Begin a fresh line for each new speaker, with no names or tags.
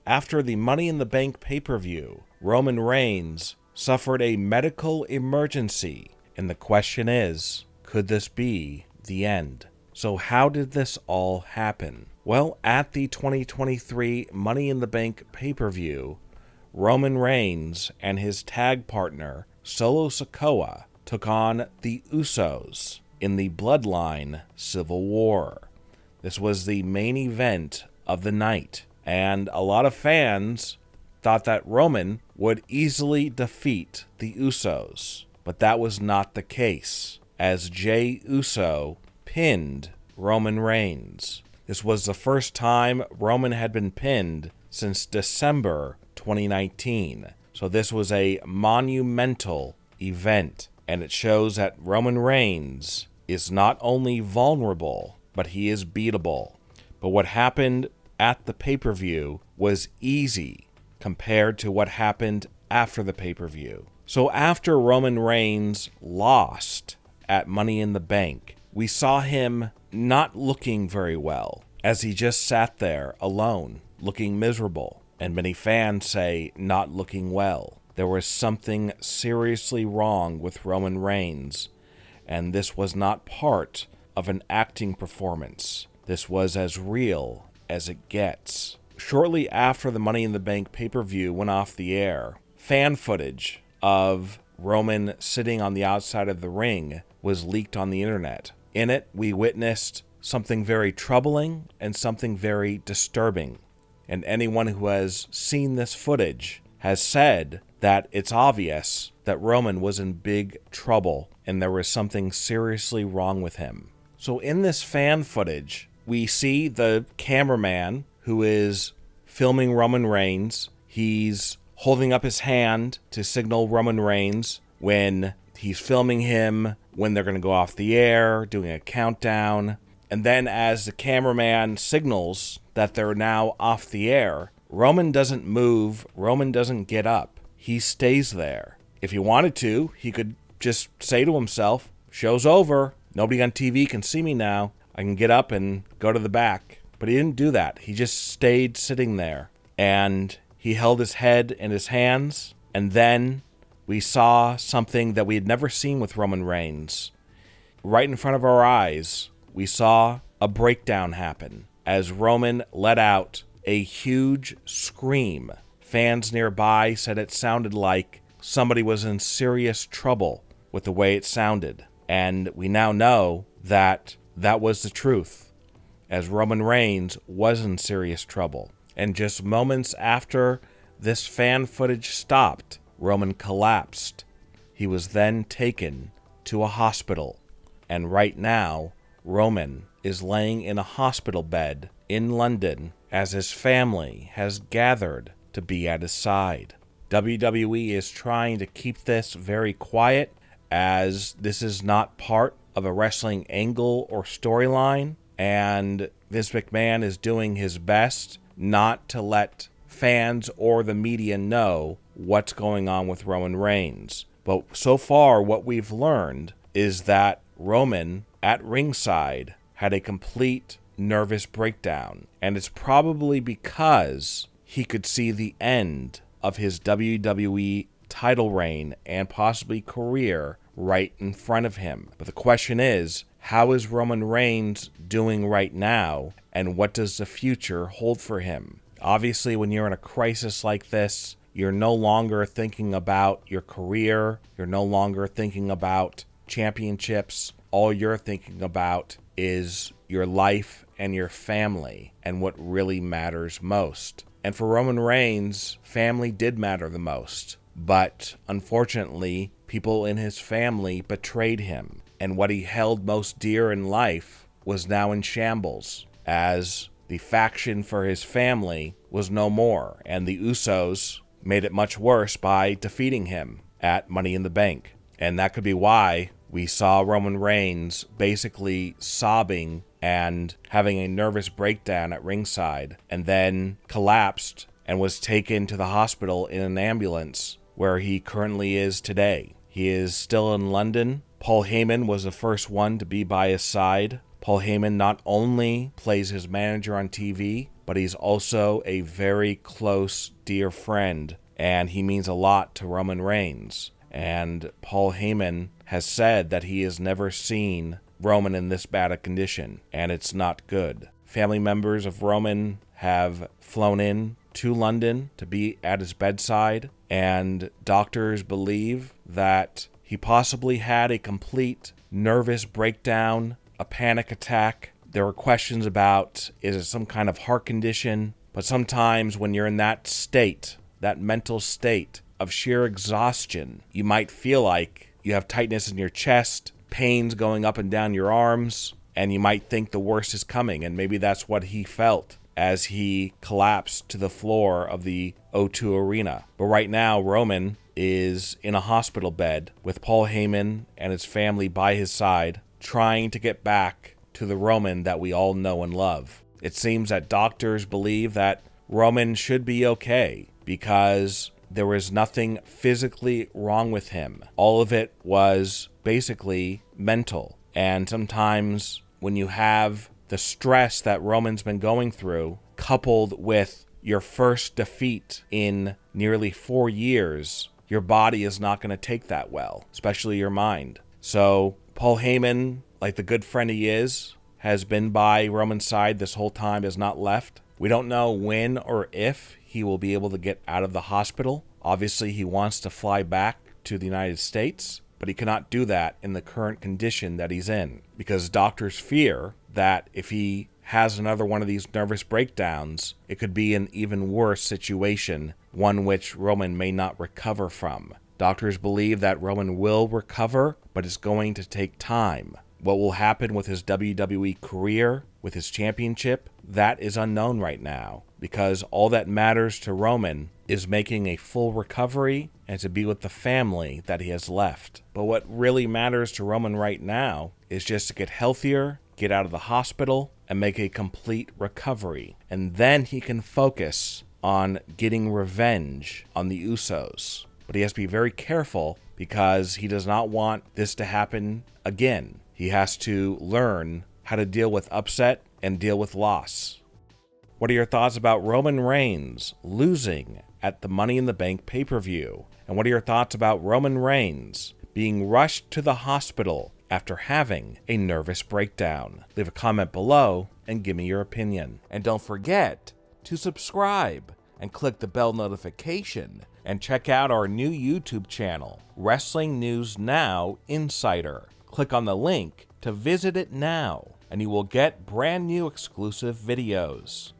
after the Money in the Bank pay-per-view, Roman Reigns suffered a medical emergency, and the question is, could this be the end? So how did this all happen? Well, at the 2023 Money in the Bank pay-per-view, Roman Reigns and his tag partner, Solo Sikoa, took on the Usos in the Bloodline Civil War. This was the main event of the night, and a lot of fans thought that Roman would easily defeat the Usos, but that was not the case, as Jey Uso pinned Roman Reigns. This was the first time Roman had been pinned since December 2019, so this was a monumental event, and it shows that Roman Reigns is not only vulnerable, but he is beatable. But what happened at the pay-per-view was easy compared to what happened after the pay-per-view. So after Roman Reigns lost at Money in the Bank, we saw him not looking very well, as he just sat there alone, looking miserable. And many fans say not looking well. There was something seriously wrong with Roman Reigns, and this was not part of an acting performance. This was as real as it gets. Shortly after the Money in the Bank pay-per-view went off the air, fan footage of Roman sitting on the outside of the ring was leaked on the internet. In it, we witnessed something very troubling and something very disturbing. And anyone who has seen this footage has said that it's obvious that Roman was in big trouble and there was something seriously wrong with him. So in this fan footage, we see the cameraman who is filming Roman Reigns. He's holding up his hand to signal Roman Reigns when he's filming him, when they're going to go off the air, doing a countdown. And then as the cameraman signals that they're now off the air, Roman doesn't move, Roman doesn't get up. He stays there. If he wanted to, he could just say to himself, show's over, nobody on TV can see me now, I can get up and go to the back. But he didn't do that. He just stayed sitting there. And he held his head in his hands. And then we saw something that we had never seen with Roman Reigns. Right in front of our eyes, we saw a breakdown happen as Roman let out a huge scream. Fans nearby said it sounded like somebody was in serious trouble with the way it sounded. And we now know that that was the truth, as Roman Reigns was in serious trouble. And just moments after this fan footage stopped, Roman collapsed. He was then taken to a hospital. And right now, Roman is laying in a hospital bed in London as his family has gathered to be at his side. WWE is trying to keep this very quiet, as this is not part of a wrestling angle or storyline, and Vince McMahon is doing his best not to let fans or the media know what's going on with Roman Reigns. But so far, what we've learned is that Roman, at ringside, had a complete nervous breakdown, and it's probably because he could see the end of his WWE title reign and possibly career right in front of him. But the question is, how is Roman Reigns doing right now, and what does the future hold for him? Obviously, when you're in a crisis like this, you're no longer thinking about your career, you're no longer thinking about championships. All you're thinking about is your life and your family and what really matters most. And for Roman Reigns, family did matter the most. But unfortunately, people in his family betrayed him. And what he held most dear in life was now in shambles, as the faction for his family was no more. And the Usos made it much worse by defeating him at Money in the Bank. And that could be why we saw Roman Reigns basically sobbing and having a nervous breakdown at ringside, and then collapsed and was taken to the hospital in an ambulance, where he currently is today. He is still in London. Paul Heyman was the first one to be by his side. Paul Heyman not only plays his manager on TV, but he's also a very close, dear friend, and he means a lot to Roman Reigns. And Paul Heyman has said that he has never seen Roman in this bad a condition, and it's not good. Family members of Roman have flown in to London to be at his bedside, and doctors believe that he possibly had a complete nervous breakdown, a panic attack. There were questions about, is it some kind of heart condition? But sometimes when you're in that state, that mental state of sheer exhaustion, you might feel like you have tightness in your chest, pains going up and down your arms, and you might think the worst is coming. And maybe that's what he felt as he collapsed to the floor of the O2 Arena. But right now, Roman is in a hospital bed with Paul Heyman and his family by his side, trying to get back to the Roman that we all know and love. It seems that doctors believe that Roman should be okay because there was nothing physically wrong with him. All of it was basically mental. And sometimes when you have the stress that Roman's been going through, coupled with your first defeat in nearly 4 years, your body is not going to take that well, especially your mind. So Paul Heyman, like the good friend he is, has been by Roman's side this whole time, has not left. We don't know when or if he will be able to get out of the hospital. Obviously, he wants to fly back to the United States, but he cannot do that in the current condition that he's in, because doctors fear that if he has another one of these nervous breakdowns, it could be an even worse situation, one which Roman may not recover from. Doctors believe that Roman will recover, but it's going to take time. What will happen with his WWE career, with his championship, that is unknown right now, because all that matters to Roman is making a full recovery and to be with the family that he has left. But what really matters to Roman right now is just to get healthier, get out of the hospital, and make a complete recovery. And then he can focus on getting revenge on the Usos. But he has to be very careful because he does not want this to happen again. He has to learn how to deal with upset and deal with loss. What are your thoughts about Roman Reigns losing at the Money in the Bank pay-per-view? And what are your thoughts about Roman Reigns being rushed to the hospital after having a nervous breakdown? Leave a comment below and give me your opinion. And don't forget to subscribe and click the bell notification and check out our new YouTube channel, Wrestling News Now Insider. Click on the link to visit it now, and you will get brand new exclusive videos.